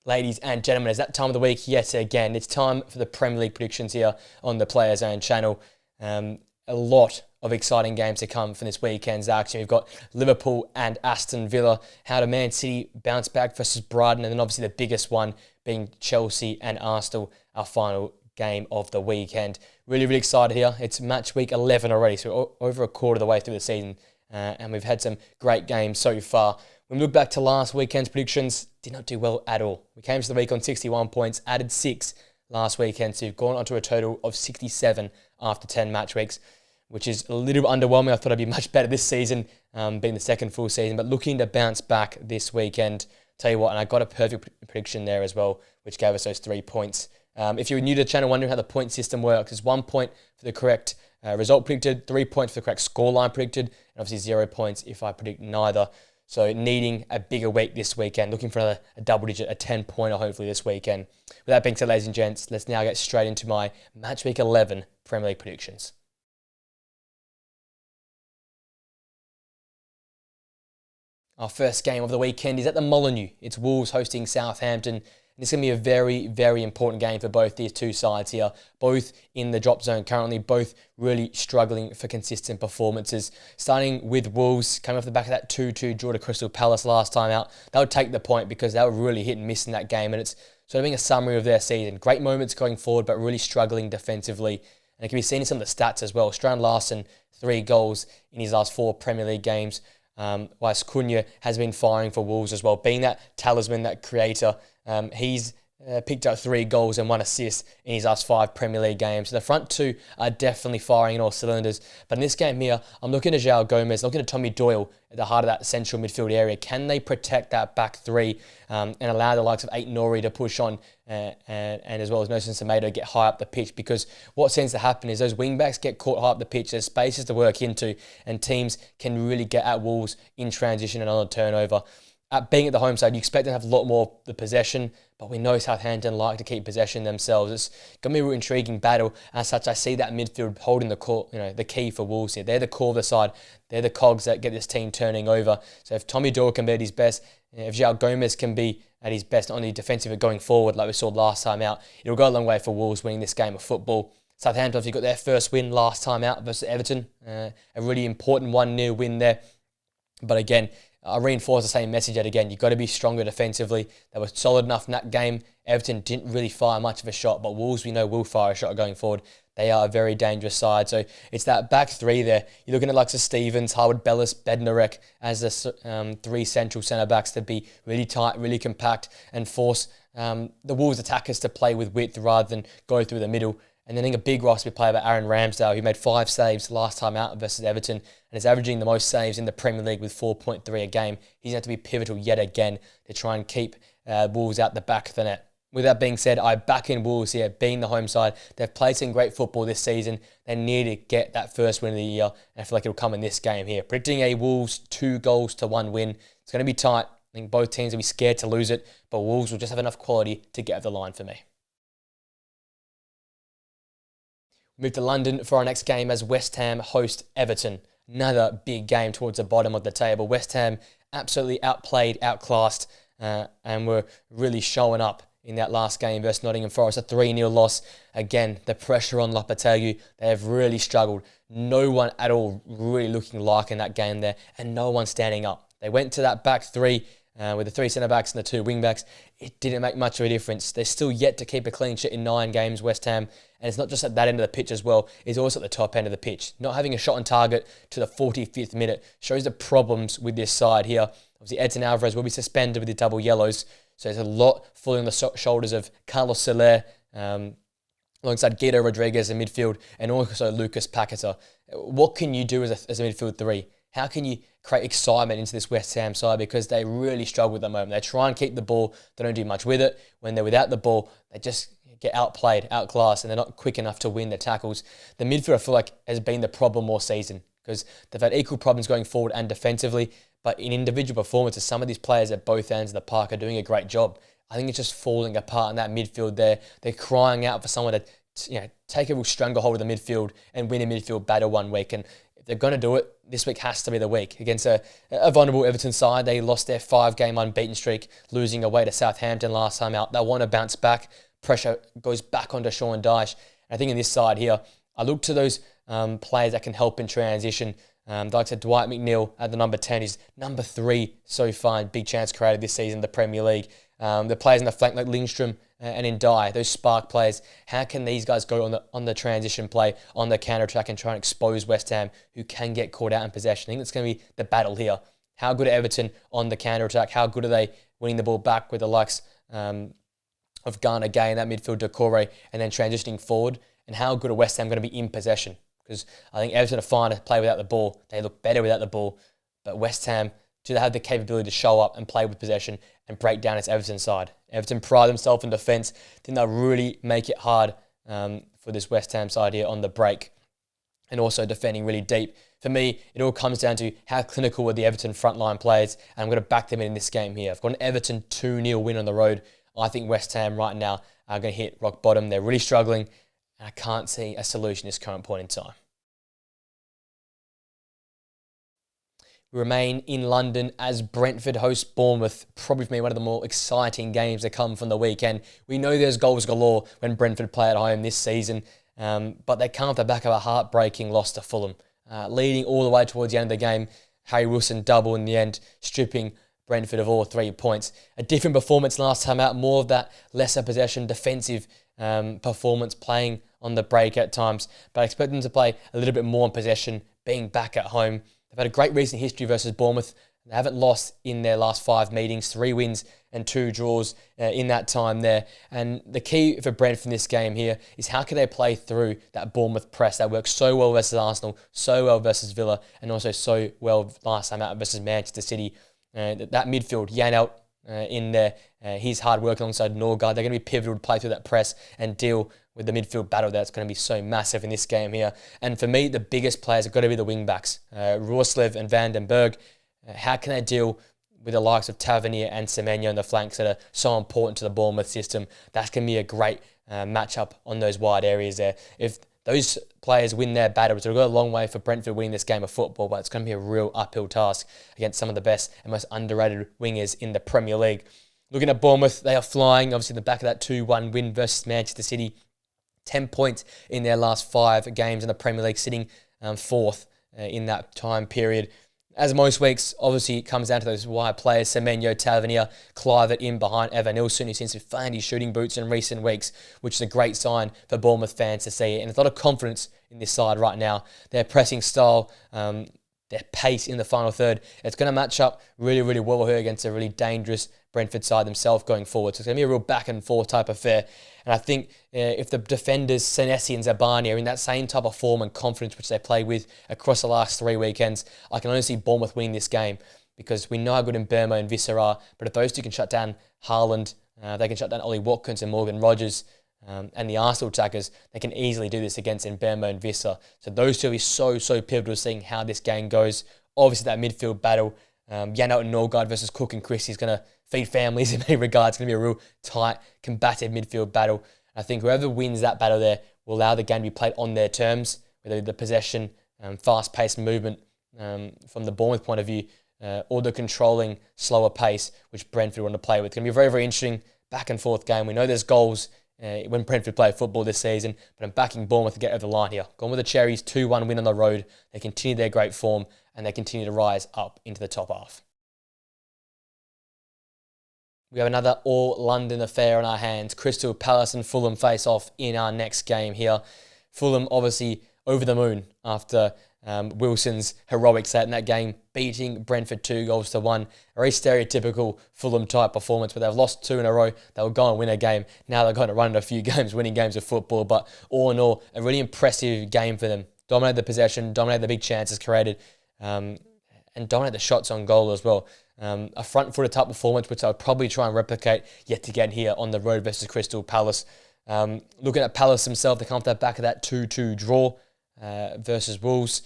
Ladies and gentlemen, it's that time of the week yet again. It's time for the Premier League predictions here on the Players Own channel. A lot of exciting games to come from this weekend's action. We've got Liverpool and Aston Villa. How do Man City bounce back versus Brighton? And then obviously the biggest one being Chelsea and Arsenal, our final game of the weekend. Really, really excited here. It's match week 11 already, so we're over a quarter of the way through the season. And we've had some great games so far. When we look back to last weekend's predictions, did not do well at all. We came to the week on 61 points, added 6 last weekend, so you've gone on to a total of 67 after 10 match weeks, which is a little underwhelming. I thought I'd be much better this season, being the second full season, but looking to bounce back this weekend. Tell you what, and I got a perfect prediction there as well, which gave us those 3 points. If you're new to the channel wondering how the point system works, it's 1 point for the correct result predicted, 3 points for the correct scoreline predicted, and obviously 0 points if I predict neither. So needing a bigger week this weekend, looking for a double digit, a 10-pointer hopefully this weekend. With that being said, ladies and gents, let's now get straight into my match week 11 Premier League predictions. Our first game of the weekend is at the Molineux. It's Wolves hosting Southampton. And it's going to be a very, very important game for both these two sides here. Both in the drop zone currently, both really struggling for consistent performances. Starting with Wolves, coming off the back of that 2-2 draw to Crystal Palace last time out. They would take the point because they were really hit and miss in that game. And it's sort of being a summary of their season. Great moments going forward, but really struggling defensively. And it can be seen in some of the stats as well. Strand Larsen, 3 goals in his last 4 Premier League games. Whilst Cunha has been firing for Wolves as well, being that talisman, that creator. He's picked up 3 goals and 1 assist in his last 5 Premier League games. So the front two are definitely firing in all cylinders. But in this game here, I'm looking at João Gomes, looking at Tommy Doyle at the heart of that central midfield area. Can they protect that back three and allow the likes of Aït-Nouri to push on and as well as Nelson Semedo get high up the pitch? Because what tends to happen is those wing-backs get caught high up the pitch. There's spaces to work into and teams can really get at Wolves in transition and on a turnover. Being at the home side, you expect them to have a lot more of the possession, but we know Southampton like to keep possession themselves. It's going to be a real intriguing battle. As such, I see that midfield holding the key for Wolves here. They're the core of the side. They're the cogs that get this team turning over. So if Tommy Doyle can be at his best, if João Gomes can be at his best, not only defensive but going forward, like we saw last time out, it'll go a long way for Wolves winning this game of football. Southampton obviously got their first win last time out versus Everton. A really important 1-0 win there. But again, I reinforce the same message yet again. You've got to be stronger defensively. They were solid enough in that game. Everton didn't really fire much of a shot, but Wolves, we know, will fire a shot going forward. They are a very dangerous side. So it's that back three there. You're looking at like Stevens, Harwood Bellis, Bednarek as the 3 central centre-backs to be really tight, really compact and force the Wolves attackers to play with width rather than go through the middle. And then I think a big roster we play about Aaron Ramsdale, who made 5 saves last time out versus Everton and is averaging the most saves in the Premier League with 4.3 a game. He's going to have to be pivotal yet again to try and keep Wolves out the back of the net. With that being said, I back in Wolves here, being the home side. They've played some great football this season. They need to get that first win of the year, and I feel like it'll come in this game here. Predicting a Wolves 2-1 win. It's going to be tight. I think both teams will be scared to lose it, but Wolves will just have enough quality to get over the line for me. Move to London for our next game as West Ham host Everton. Another big game towards the bottom of the table. West Ham absolutely outplayed, outclassed, and were really showing up in that last game versus Nottingham Forest. A 3-0 loss. Again, the pressure on Lopetegui. They have really struggled. No one at all really looking like in that game there, and no one standing up. They went to that back three with the 3 centre-backs and the 2 wing-backs. It didn't make much of a difference. They're still yet to keep a clean sheet in 9 games, West Ham. And it's not just at that end of the pitch as well. It's also at the top end of the pitch. Not having a shot on target to the 45th minute shows the problems with this side here. Obviously, Edson Alvarez will be suspended with the double yellows. So there's a lot falling on the shoulders of Carlos Soler, alongside Guido Rodriguez in midfield, and also Lucas Paqueta. What can you do as a midfield 3? How can you create excitement into this West Ham side? Because they really struggle at the moment. They try and keep the ball. They don't do much with it. When they're without the ball, they just get outplayed, outclassed, and they're not quick enough to win the tackles. The midfield, I feel like, has been the problem all season because they've had equal problems going forward and defensively. But in individual performances, some of these players at both ends of the park are doing a great job. I think it's just falling apart in that midfield there. They're crying out for someone to take a real stranglehold of the midfield and win a midfield battle one week. And if they're going to do it, this week has to be the week. Against a vulnerable Everton side, they lost their 5-game unbeaten streak, losing away to Southampton last time out. They want to bounce back. Pressure goes back onto Sean Dyche. And I think in this side here, I look to those players that can help in transition. Like I said, Dwight McNeil at the number 10 is number 3 so far in big chance created this season in the Premier League. The players in the flank like Lindstrom and Ndai, those spark players, how can these guys go on the transition play, on the counter-attack and try and expose West Ham, who can get caught out in possession? I think that's going to be the battle here. How good are Everton on the counter-attack? How good are they winning the ball back with the likes of Garner Gay in that midfield, Decore, and then transitioning forward? And how good are West Ham going to be in possession? Because I think Everton are fine to play without the ball. They look better without the ball. But West Ham, do they have the capability to show up and play with possession and break down its Everton side? Everton pride themselves in defence. I think they'll really make it hard for this West Ham side here on the break, and also defending really deep. For me, it all comes down to how clinical are the Everton frontline players, and I'm going to back them in this game here. I've got an Everton 2-0 win on the road. I think West Ham right now are going to hit rock bottom. They're really struggling, and I can't see a solution at this current point in time. We remain in London as Brentford host Bournemouth. Probably for me one of the more exciting games that come from the weekend. We know there's goals galore when Brentford play at home this season, but they come off the back of a heartbreaking loss to Fulham. Leading all the way towards the end of the game, Harry Wilson double in the end, stripping Brentford of all 3 points. A different performance last time out, more of that lesser possession defensive performance, playing on the break at times, but I expect them to play a little bit more in possession, being back at home. They've had a great recent history versus Bournemouth. They haven't lost in their last 5 meetings, 3 wins and 2 draws in that time there. And the key for Brentford in this game here is how can they play through that Bournemouth press that works so well versus Arsenal, so well versus Villa, and also so well last time out versus Manchester City. That midfield, Janelt in there, his hard work alongside Norgard, they're going to be pivotal to play through that press and deal with the midfield battle that's going to be so massive in this game here. And for me, the biggest players have got to be the wing-backs, Roerslev and Van den Berg. How can they deal with the likes of Tavernier and Semenyo on the flanks that are so important to the Bournemouth system? That's going to be a great matchup on those wide areas there. If those players win their battles, it'll go a long way for Brentford winning this game of football, but it's going to be a real uphill task against some of the best and most underrated wingers in the Premier League. Looking at Bournemouth, they are flying, obviously in the back of that 2-1 win versus Manchester City. 10 points in their last 5 games in the Premier League, sitting 4th in that time period. As most weeks, obviously it comes down to those wide players, Semenyo, Tavernier, Clivert in behind Evan Nilsson, who seems to find his shooting boots in recent weeks, which is a great sign for Bournemouth fans to see. And there's a lot of confidence in this side right now. Their pressing style, their pace in the final third, it's going to match up really, really well here against a really dangerous Brentford side themselves going forward. So it's going to be a real back and forth type affair. And I think if the defenders, Senesi and Zabani, are in that same type of form and confidence which they played with across the last 3 weekends, I can only see Bournemouth winning this game, because we know how good Mbeumo and Visser are. But if those two can shut down Haaland, they can shut down Ollie Watkins and Morgan Rogers, and the Arsenal attackers, they can easily do this against Mbeumo and Visser. So those two are so pivotal to seeing how this game goes. Obviously that midfield battle, Janelt and Norgard versus Cook and Christie, is going to feed families in many regards. It's going to be a real tight, combative midfield battle. I think whoever wins that battle there will allow the game to be played on their terms, whether the possession, fast-paced movement from the Bournemouth point of view, or the controlling, slower pace, which Brentford want to play with. It's going to be a very, very interesting back-and-forth game. We know there's goals when Brentford play football this season, but I'm backing Bournemouth to get over the line here. Going with the Cherries, 2-1 win on the road. They continue their great form, and they continue to rise up into the top half. We have another all-London affair on our hands. Crystal Palace and Fulham face off in our next game here. Fulham obviously over the moon after Wilson's heroics in that game, beating Brentford 2-1. A very stereotypical Fulham-type performance, but they've lost 2 in a row. They'll go and win a game. Now they're going to run a few games, winning games of football. But all in all, a really impressive game for them. Dominated the possession, dominated the big chances created, and dominated the shots on goal as well. A front-footed type performance, which I'll probably try and replicate yet again here on the road versus Crystal Palace. Looking at Palace themselves, they come off the back of that 2-2 draw versus Wolves.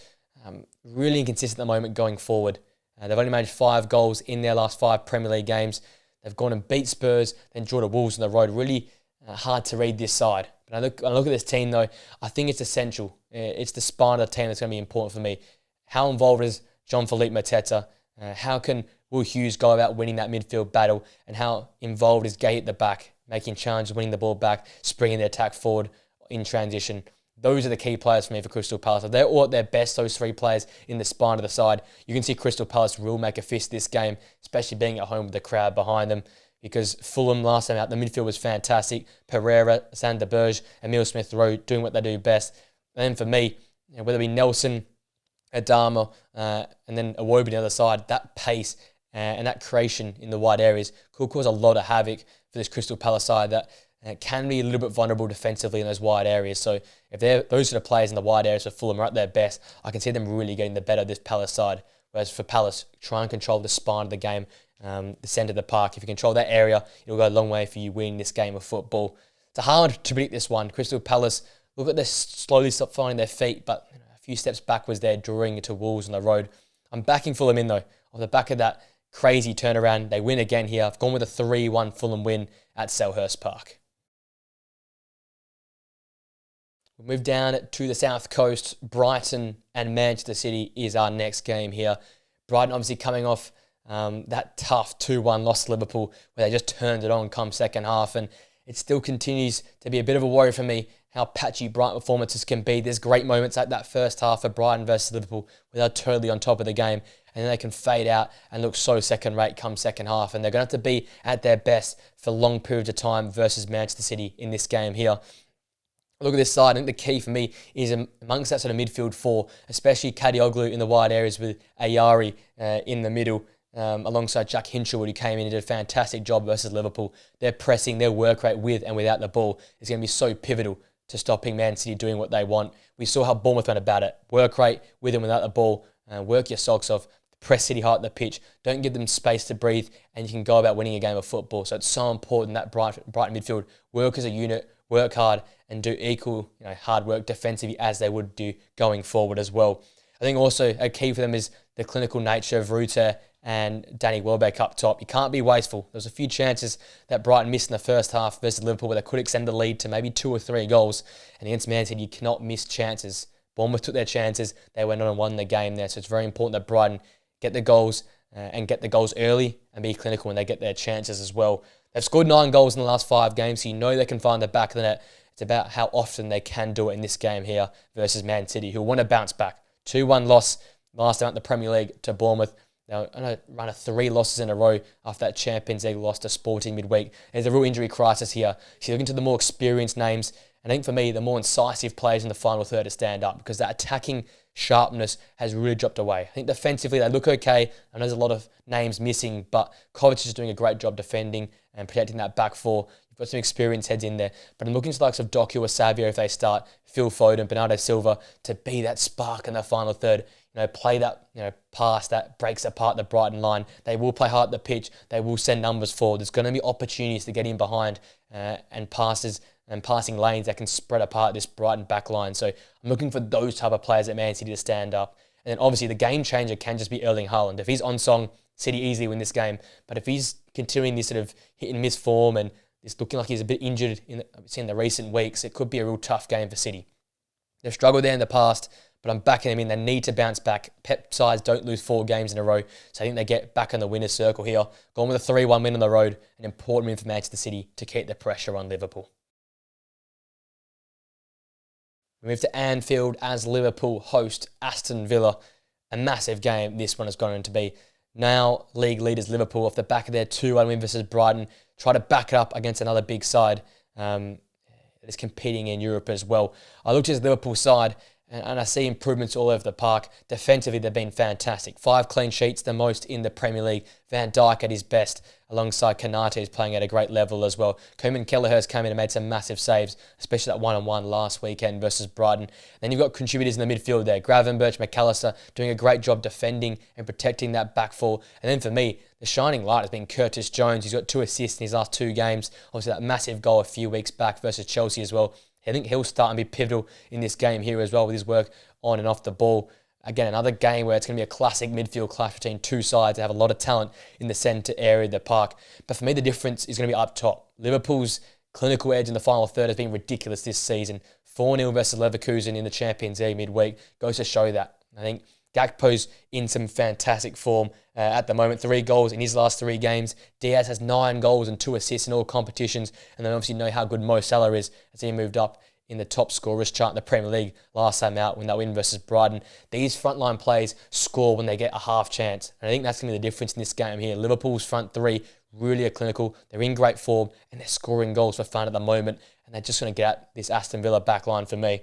Really inconsistent at the moment going forward. They've only managed 5 goals in their last 5 Premier League games. They've gone and beat Spurs, then draw the Wolves on the road. Really hard to read this side. But I look at this team though, I think it's essential. It's the spine of the team that's going to be important for me. how involved is Jean-Philippe Mateta? How can Will Hughes go about winning that midfield battle? And how involved is Gay at the back, making challenges, winning the ball back, springing the attack forward in transition? Those are the key players for me for Crystal Palace. If they're all at their best, those three players in the spine of the side, you can see Crystal Palace will make a fist this game, especially being at home with the crowd behind them. Because Fulham last time out, the midfield was fantastic. Pereira, Sander Berge, Emile Smith-Rowe doing what they do best. And then for me, whether it be Nelson, Adama, and then Iwobi on the other side, that pace and that creation in the wide areas could cause a lot of havoc for this Crystal Palace side that can be a little bit vulnerable defensively in those wide areas. So if those sort of players in the wide areas for Fulham are at their best, I can see them really getting the better of this Palace side. Whereas for Palace, try and control the spine of the game, the centre of the park. If you control that area, it'll go a long way for you winning this game of football. It's hard to predict this one. Crystal Palace, look at this slowly stop finding their feet, but a few steps backwards there, drawing into Wolves on the road. I'm backing Fulham in though. Off the back of that crazy turnaround, they win again here. I've gone with a 3-1 Fulham win at Selhurst Park. We move down to the south coast. Brighton and Manchester City is our next game here. Brighton obviously coming off that tough 2-1 loss to Liverpool where they just turned it on come second half, and it still continues to be a bit of a worry for me how patchy Brighton performances can be. There's great moments like that first half for Brighton versus Liverpool where they're totally on top of the game, and then they can fade out and look so second rate come second half, and they're going to have to be at their best for long periods of time versus Manchester City in this game here. Look at this side. I think the key for me is amongst that sort of midfield four, especially Kadioglu in the wide areas with Ayari in the middle, alongside Jack Hinchelwood, who came in and did a fantastic job versus Liverpool. Their pressing, their work rate with and without the ball is going to be so pivotal to stopping Man City doing what they want. We saw how Bournemouth went about it. Work rate with and without the ball. Work your socks off. Press City hard at the pitch. Don't give them space to breathe, and you can go about winning a game of football. So it's so important that Brighton midfield work as a unit, work hard, and do equal hard work defensively as they would do going forward as well. I think also a key for them is the clinical nature of Ruter and Danny Welbeck up top. You can't be wasteful. There was a few chances that Brighton missed in the first half versus Liverpool where they could extend the lead to maybe 2 or 3 goals. And against Man City, you cannot miss chances. Bournemouth took their chances. They went on and won the game there. So it's very important that Brighton get the goals and get the goals early and be clinical when they get their chances as well. They've scored 9 goals in the last 5 games, so you know they can find the back of the net. It's about how often they can do it in this game here versus Man City, who want to bounce back. 2-1 loss last time at the Premier League to Bournemouth. They're on a run of 3 losses in a row after that Champions League loss to Sporting midweek. There's a real injury crisis here. So you're looking to the more experienced names. And I think for me, the more incisive players in the final third to stand up because that attacking sharpness has really dropped away. I think defensively they look okay. I know there's a lot of names missing, but Kovacic is doing a great job defending and protecting that back four. You've got some experienced heads in there. But I'm looking to the likes of Doku or Savio if they start, Phil Foden, Bernardo Silva, to be that spark in the final third. Play that, pass that breaks apart the Brighton line. They will play hard at the pitch. They will send numbers forward. There's going to be opportunities to get in behind and passes and passing lanes that can spread apart this Brighton back line. So I'm looking for those type of players at Man City to stand up. And then obviously the game changer can just be Erling Haaland. If he's on song, City easily win this game. But if he's continuing this sort of hit and miss form and it's looking like he's a bit injured in the recent weeks, it could be a real tough game for City. They've struggled there in the past, but I'm backing them in. They need to bounce back. Pep sides don't lose 4 games in a row, so I think they get back in the winner's circle here. Going with a 3-1 win on the road, an important win for Manchester City to keep the pressure on Liverpool. We move to Anfield as Liverpool host Aston Villa. A massive game this one is going to be. Now, league leaders Liverpool, off the back of their 2-1 win versus Brighton, try to back it up against another big side that is competing in Europe as well. I looked at this Liverpool side and I see improvements all over the park. Defensively, they've been fantastic. 5 clean sheets, the most in the Premier League. Van Dijk at his best, alongside Konate, who's playing at a great level as well. Koeman Kelleher's came in and made some massive saves, especially that 1-on-1 last weekend versus Brighton. Then you've got contributors in the midfield there. Gravenberch, McAllister doing a great job defending and protecting that back four. And then for me, the shining light has been Curtis Jones. He's got 2 assists in his last 2 games. Obviously, that massive goal a few weeks back versus Chelsea as well. I think he'll start and be pivotal in this game here as well with his work on and off the ball. Again, another game where it's going to be a classic midfield clash between 2 sides that have a lot of talent in the centre area of the park. But for me, the difference is going to be up top. Liverpool's clinical edge in the final third has been ridiculous this season. 4-0 versus Leverkusen in the Champions League midweek goes to show that. I think Gakpo's in some fantastic form at the moment. 3 goals in his last 3 games. Diaz has 9 goals and 2 assists in all competitions. And then obviously know how good Mo Salah is as he moved up in the top scorers chart in the Premier League last time out when they win versus Brighton. These frontline players score when they get a half chance. And I think that's going to be the difference in this game here. Liverpool's front 3 really are clinical. They're in great form and they're scoring goals for fun at the moment. And they're just going to get at this Aston Villa backline for me.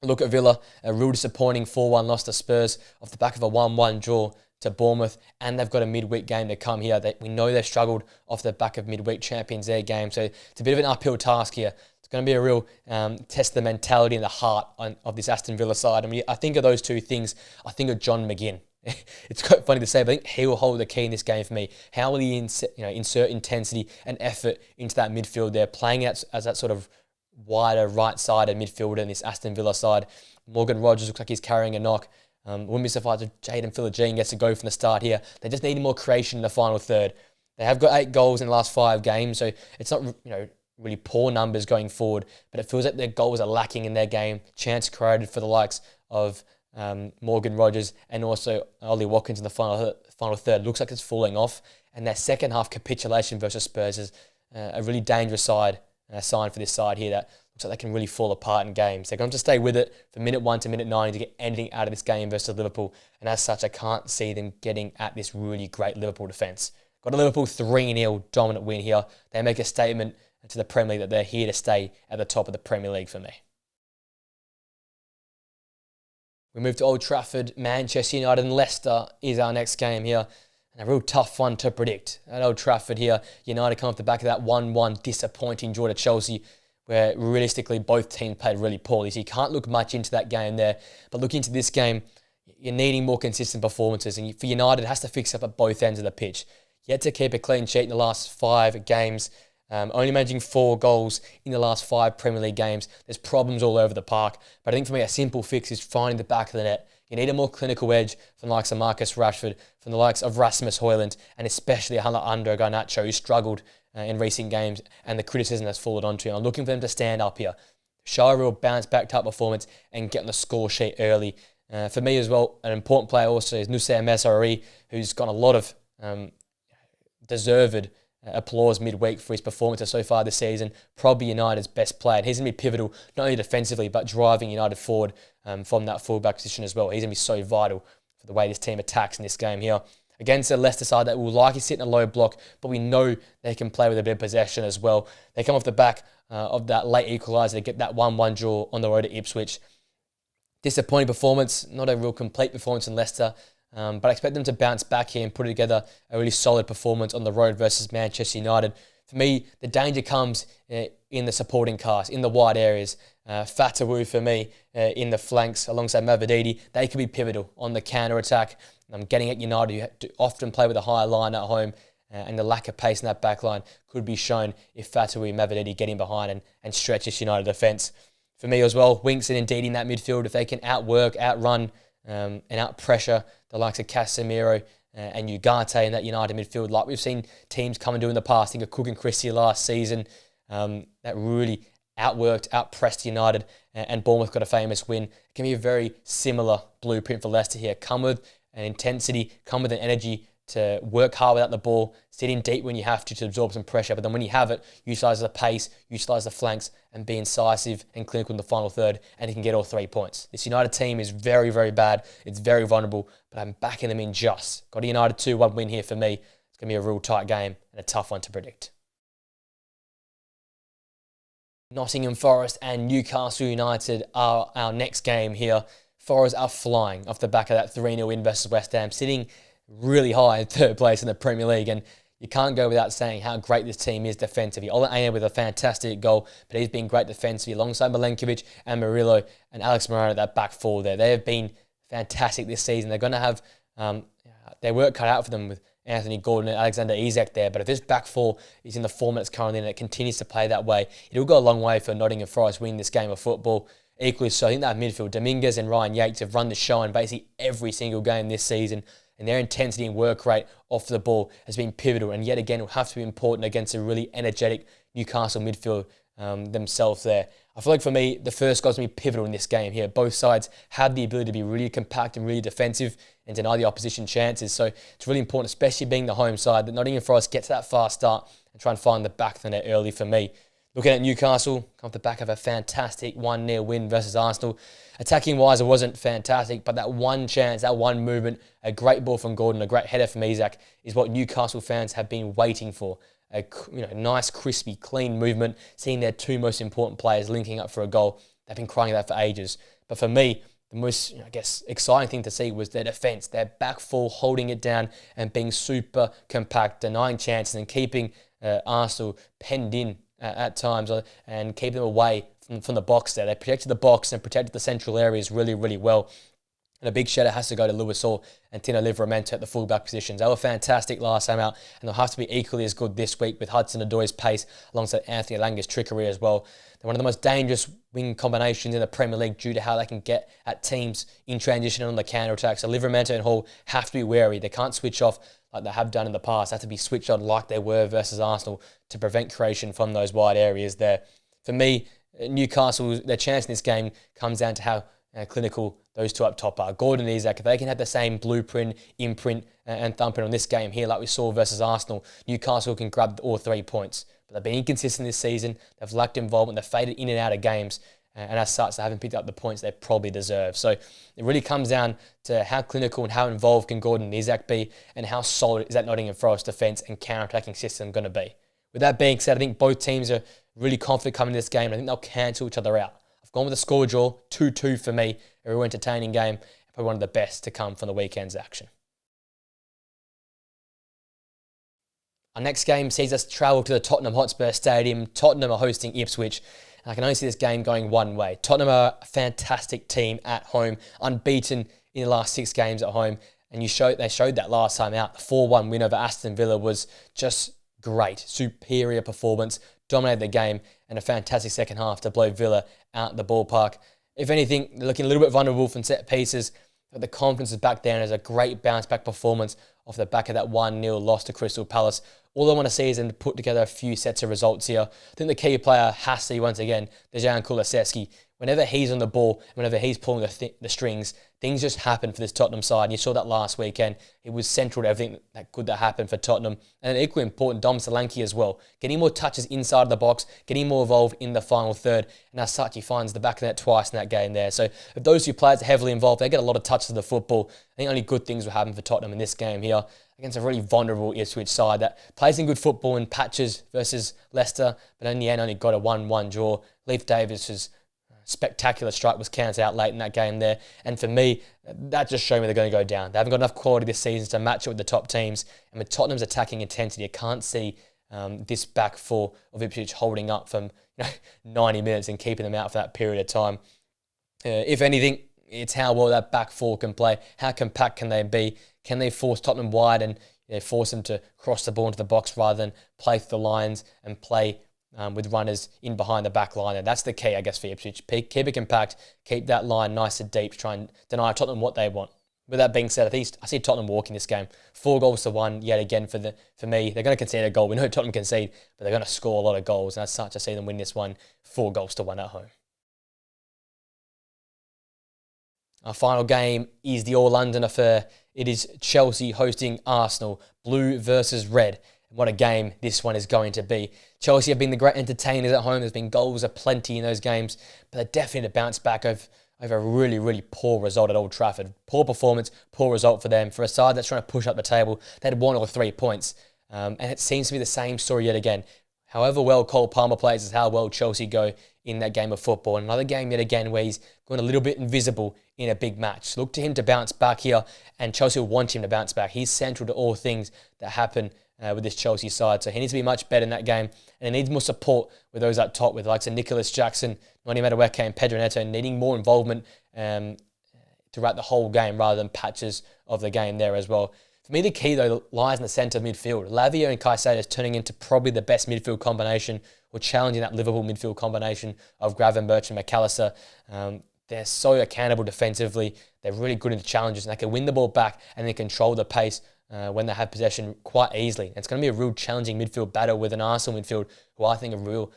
Look at Villa, a real disappointing 4-1 loss to Spurs off the back of a 1-1 draw to Bournemouth, and they've got a midweek game to come here. We know they've struggled off the back of midweek Champions League game, so it's a bit of an uphill task here. It's going to be a real test of the mentality and the heart of this Aston Villa side. I mean, I think of those two things. I think of John McGinn. It's quite funny to say, but I think he will hold the key in this game for me. How will he insert intensity and effort into that midfield there, playing out as that sort of wider right-sided midfielder in this Aston Villa side. Morgan Rogers looks like he's carrying a knock. Wouldn't be surprised if Jaden Philogene gets to go from the start here. They just need more creation in the final third. They have got 8 goals in the last 5 games, so it's not really poor numbers going forward, but it feels like their goals are lacking in their game. Chance created for the likes of Morgan Rogers and also Ollie Watkins in the final third. Looks like it's falling off, and their second half capitulation versus Spurs is a really dangerous sign for this side here that looks like they can really fall apart in games. They're going to have to stay with it from minute 1 to minute 90 to get anything out of this game versus Liverpool, and as such, I can't see them getting at this really great Liverpool defence. Got a Liverpool 3-0 dominant win here. They make a statement to the Premier League that they're here to stay at the top of the Premier League for me. We move to Old Trafford. Manchester United and Leicester is our next game here. And a real tough one to predict. At Old Trafford here, United come off the back of that 1-1 disappointing draw to Chelsea, where realistically both teams played really poorly. So you can't look much into that game there. But looking into this game, you're needing more consistent performances. And for United, it has to fix up at both ends of the pitch. Yet to keep a clean sheet in the last 5 games. Only managing 4 goals in the last 5 Premier League games. There's problems all over the park. But I think for me, a simple fix is finding the back of the net. You need a more clinical edge from the likes of Marcus Rashford, from the likes of Rasmus Højlund, and especially Alejandro Garnacho, who struggled in recent games, and the criticism that's fallen onto him. I'm looking for them to stand up here, show a real bounce-back type performance, and get on the score sheet early. For me as well, an important player also is Noussair Mezraoui, who's got a lot of deserved applause midweek for his performances so far this season. Probably United's best player. And he's going to be pivotal, not only defensively, but driving United forward from that fullback position as well. He's going to be so vital for the way this team attacks in this game here. Against a Leicester side that will likely sit in a low block, but we know they can play with a bit of possession as well. They come off the back of that late equaliser to get that 1-1 draw on the road to Ipswich. Disappointing performance, not a real complete performance in Leicester. But I expect them to bounce back here and put together a really solid performance on the road versus Manchester United. For me, the danger comes in the supporting cast, in the wide areas. Fatawu for me in the flanks alongside Mavididi. They could be pivotal on the counter-attack. Getting at United, who often play with a higher line at home, and the lack of pace in that back line could be shown if Fatawu and Mavididi get in behind and stretch this United defence. For me as well, Winks and Ndidi in that midfield, if they can outwork, outrun, and out-pressure the likes of Casemiro and Ugarte in that United midfield, like we've seen teams come and do in the past. Think of Cook and Christie last season, that really outworked, outpressed United, and Bournemouth got a famous win. It can be a very similar blueprint for Leicester here. Come with an intensity, come with an energy to work hard without the ball, sit in deep when you have to absorb some pressure, but then when you have it, utilise the pace, utilise the flanks, and be incisive and clinical in the final third, and you can get all 3 points. This United team is very, very bad. It's very vulnerable, but I'm backing them in just. Got a United 2-1 win here for me. It's going to be a real tight game and a tough one to predict. Nottingham Forest and Newcastle United are our next game here. Forest are flying off the back of that 3-0 win versus West Ham, sitting really high in 3rd place in the Premier League, and you can't go without saying how great this team is defensively. Ola Aina with a fantastic goal, but he's been great defensively alongside Milenkovic and Murillo and Alex Moreno at that back four there. They have been fantastic this season. They're going to have their work cut out for them with Anthony Gordon and Alexander Isak there, but if this back four is in the form that's currently in and it continues to play that way, it'll go a long way for Nottingham Forest winning this game of football. Equally so, I think that midfield, Dominguez and Ryan Yates have run the show in basically every single game this season, and their intensity and work rate off the ball has been pivotal, and yet again will have to be important against a really energetic Newcastle midfield themselves there. I feel like for me, the first goal's going to be pivotal in this game here. Both sides have the ability to be really compact and really defensive and deny the opposition chances. So it's really important, especially being the home side, that Nottingham Forest gets that fast start and try and find the back of the net early for me. Looking at Newcastle, come off the back of a fantastic 1-0 win versus Arsenal. Attacking-wise, it wasn't fantastic, but that one chance, that one movement, a great ball from Gordon, a great header from Isak, is what Newcastle fans have been waiting for. A nice, crispy, clean movement, seeing their two most important players linking up for a goal. They've been crying that for ages. But for me, the most, exciting thing to see was their defence, their back four holding it down and being super compact, denying chances and keeping Arsenal penned in at times and keep them away from the box there. They protected the box and protected the central areas really, really well. And a big shout out has to go to Lewis Hall and Tino Livramento at the fullback positions. They were fantastic last time out, and they'll have to be equally as good this week with Hudson-Odoi's pace alongside Anthony Elanga's trickery as well. They're one of the most dangerous wing combinations in the Premier League due to how they can get at teams in transition and on the counter-attack. So Livramento and Hall have to be wary. They can't switch off like they have done in the past. They have to be switched on like they were versus Arsenal to prevent creation from those wide areas there. For me, Newcastle, their chance in this game comes down to how clinical those two up top are. Gordon and Isak, if they can have the same blueprint, imprint, and thumping on this game here like we saw versus Arsenal, Newcastle can grab all 3 points. But they've been inconsistent this season. They've lacked involvement. They've faded in and out of games. And as such, they haven't picked up the points they probably deserve. So it really comes down to how clinical and how involved can Gordon and Isak be, and how solid is that Nottingham Forest defence and counter-attacking system going to be. With that being said, I think both teams are really confident coming to this game. I think they'll cancel each other out. I've gone with a score draw, 2-2 for me. A real entertaining game, probably one of the best to come from the weekend's action. Our next game sees us travel to the Tottenham Hotspur Stadium. Tottenham are hosting Ipswich. And I can only see this game going one way. Tottenham are a fantastic team at home, unbeaten in the last 6 games at home. And they showed that last time out. The 4-1 win over Aston Villa was just great. Superior performance, dominated the game, and a fantastic second half to blow Villa out the ballpark. If anything, they're looking a little bit vulnerable from set pieces, but the confidence is back there and there's a great bounce-back performance off the back of that 1-0 loss to Crystal Palace. All I want to see is them put together a few sets of results here. I think the key player has to be, once again, Dejan Kulusevski. Whenever he's on the ball, whenever he's pulling the strings, things just happen for this Tottenham side. And you saw that last weekend. It was central to everything that happened for Tottenham. And equally important, Dom Solanke as well. Getting more touches inside of the box, getting more involved in the final third. And as such, he finds the back of the net twice in that game there. So if those two players are heavily involved, they get a lot of touches of the football. I think only good things will happen for Tottenham in this game here against a really vulnerable Ipswich side that plays in good football in patches versus Leicester, but in the end only got a 1-1 draw. Leif Davis' spectacular strike was counted out late in that game there. And for me, that just showed me they're going to go down. They haven't got enough quality this season to match it with the top teams. And with Tottenham's attacking intensity, I can't see this back four of Ipswich holding up from 90 minutes and keeping them out for that period of time. If anything, it's how well that back four can play. How compact can they be? Can they force Tottenham wide and force them to cross the ball into the box rather than play through the lines and play with runners in behind the back line? And that's the key, I guess, for Ipswich. Keep it compact, keep that line nice and deep, try and deny Tottenham what they want. With that being said, I see Tottenham walking this game. 4-1 yet again for me. They're going to concede a goal. We know Tottenham concede, but they're going to score a lot of goals. And as such, I see them win this one 4-1 at home. Our final game is the All-London affair. It is Chelsea hosting Arsenal, blue versus red. And what a game this one is going to be. Chelsea have been the great entertainers at home. There's been goals aplenty in those games, but they're definitely to bounce back over a really, really poor result at Old Trafford. Poor performance, poor result for them. For a side that's trying to push up the table, they had 1 or 3 points. And it seems to be the same story yet again. However well Cole Palmer plays is how well Chelsea go in that game of football. And another game yet again where he's going a little bit invisible in a big match. Look to him to bounce back here, and Chelsea will want him to bounce back. He's central to all things that happen with this Chelsea side. So he needs to be much better in that game, and he needs more support with those up top, with the likes of Nicholas Jackson, Noni Madueke and Pedro Neto, needing more involvement throughout the whole game rather than patches of the game there as well. For me, the key, though, lies in the centre of midfield. Lavia and Caicedo is turning into probably the best midfield combination, or challenging that Liverpool midfield combination of Gravenberch and McAllister. They're so accountable defensively. They're really good in the challenges, and they can win the ball back and they control the pace when they have possession quite easily. It's going to be a real challenging midfield battle with an Arsenal midfield who I think are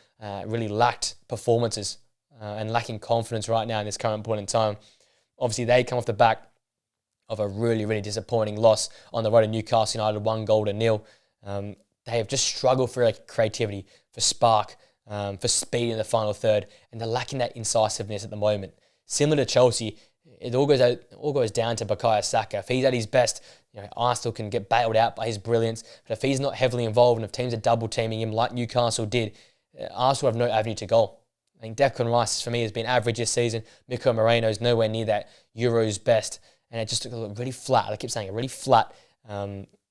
really lacked performances and lacking confidence right now in this current point in time. Obviously, they come off the back of a really, really disappointing loss on the road to Newcastle United, 1-0. They have just struggled for creativity, for spark, for speed in the final third, and they're lacking that incisiveness at the moment. Similar to Chelsea, it all goes down to Bukayo Saka. If he's at his best, Arsenal can get bailed out by his brilliance. But if he's not heavily involved, and if teams are double teaming him like Newcastle did, Arsenal have no avenue to goal. I think Declan Rice, for me, has been average this season. Miko Moreno's nowhere near that Euro's best. And it just looked really flat. I keep saying it, really flat,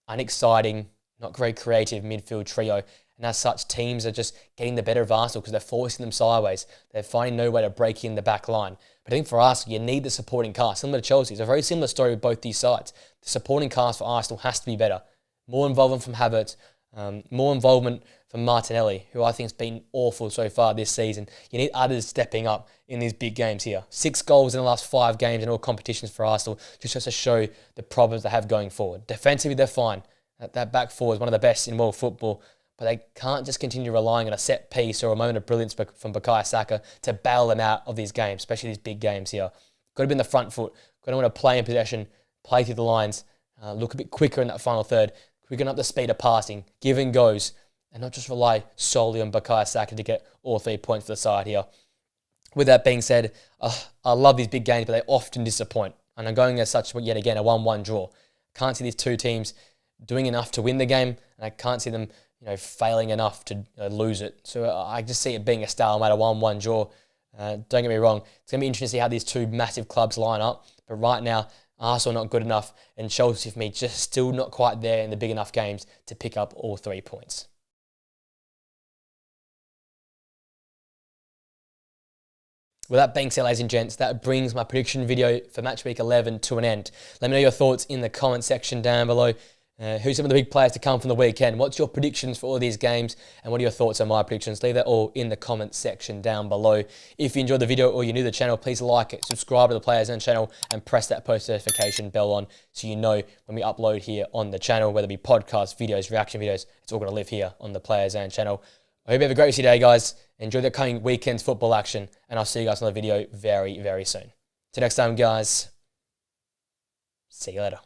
unexciting, not very creative midfield trio. And as such, teams are just getting the better of Arsenal because they're forcing them sideways. They're finding no way to break in the back line. But I think for Arsenal, you need the supporting cast. Similar to Chelsea, it's a very similar story with both these sides. The supporting cast for Arsenal has to be better. More involvement from Havertz, more involvement from Martinelli, who I think has been awful so far this season. You need others stepping up in these big games here. 6 goals in the last 5 games in all competitions for Arsenal, just to show the problems they have going forward. Defensively, they're fine. That back four is one of the best in world football, but they can't just continue relying on a set piece or a moment of brilliance from Bukayo Saka to bail them out of these games, especially these big games here. Got to be in the front foot. Got to want to play in possession, play through the lines, look a bit quicker in that final third, quicken up the speed of passing, give and goes, and not just rely solely on Bukayo Saka to get all 3 points for the side here. With that being said, I love these big games, but they often disappoint. And I'm going as such, yet again, a 1-1 draw. Can't see these two teams doing enough to win the game, and I can't see them failing enough to lose it. So I just see it being a stalemate, a 1-1 draw. Don't get me wrong, it's going to be interesting to see how these two massive clubs line up. But right now, Arsenal not good enough, and Chelsea, for me, just still not quite there in the big enough games to pick up all 3 points. With that being said, ladies and gents, that brings my prediction video for match week 11 to an end. Let me know your thoughts in the comment section down below. Who's some of the big players to come from the weekend? What's your predictions for all these games? And what are your thoughts on my predictions? Leave that all in the comment section down below. If you enjoyed the video or you're new to the channel, please like it, subscribe to the Players Zone channel, and press that post notification bell on so you know when we upload here on the channel, whether it be podcasts, videos, reaction videos, it's all going to live here on the Players Zone channel. I hope you have a great day, guys. Enjoy the coming weekend's football action, and I'll see you guys on the video very, very soon. Till next time, guys. See you later.